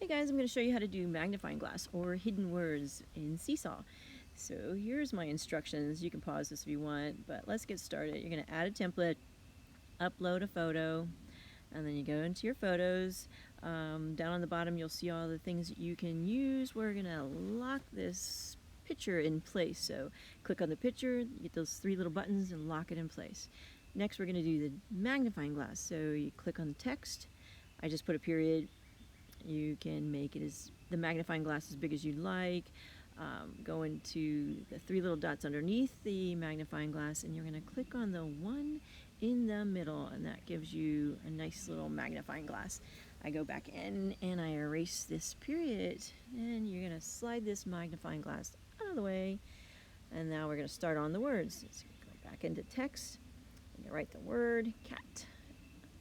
Hey guys, I'm going to show you how to do magnifying glass or hidden words in SeeSaw. So here's my instructions. You can pause this if you want, but let's get started. You're going to add a template, upload a photo, and then you go into your photos. Down on the bottom you'll see all the things that you can use. We're going to lock this picture in place. So click on the picture, you get those three little buttons and lock it in place. Next we're going to do the magnifying glass. So you click on the text. I just put a period. You can make it as the magnifying glass as big as you'd like. Go into the three little dots underneath the magnifying glass, and you're going to click on the one in the middle, and that gives you a nice little magnifying glass. I go back in and I erase this period, and you're going to slide this magnifying glass out of the way. And now we're going to start on the words. So go back into text, and you write the word cat,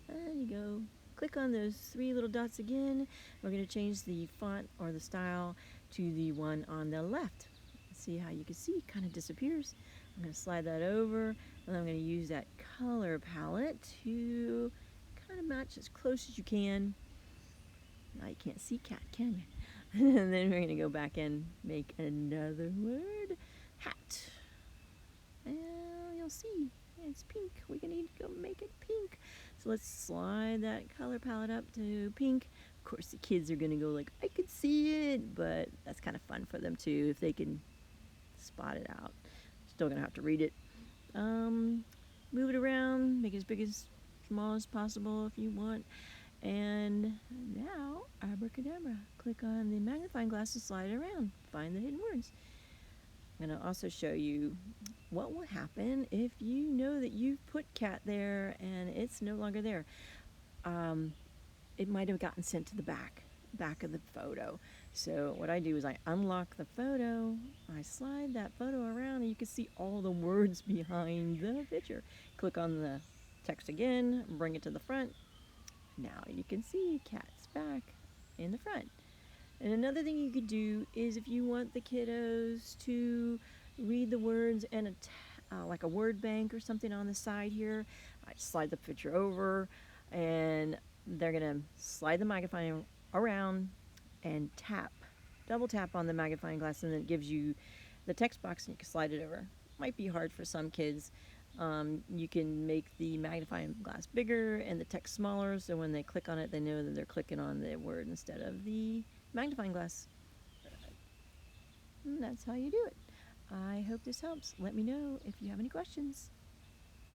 and you go click on those three little dots again. We're going to change the font or the style to the one on the left. See how you can see it kind of disappears. I'm going to slide that over, and I'm going to use that color palette to kind of match as close as you can. Now you can't see cat, can you? And then we're going to go back and make another word, hat. And you'll see it's pink. We're going to need to go make it pink. So let's slide that color palette up to pink. Of course, the kids are going to go like, I could see it, but that's kind of fun for them too if they can spot it out. Still going to have to read it. Move it around, make it as big as small as possible if you want. And now, abracadabra. Click on the magnifying glass and slide it around. Find the hidden words. I'm going to also show you what will happen if you know that you've put cat there and it's no longer there. It might have gotten sent to the back of the photo. So what I do is I unlock the photo, I slide that photo around, and you can see all the words behind the picture. Click on the text again, bring it to the front. Now you can see cat's back in the front. And another thing you could do is if you want the kiddos to read the words and like a word bank or something on the side here, I slide the picture over, and they're going to slide the magnifying around and double tap on the magnifying glass, and then it gives you the text box and you can slide it over. Might be hard for some kids. You can make the magnifying glass bigger and the text smaller, so when they click on it, they know that they're clicking on the word instead of the magnifying glass. And that's how you do it. I hope this helps. Let me know if you have any questions.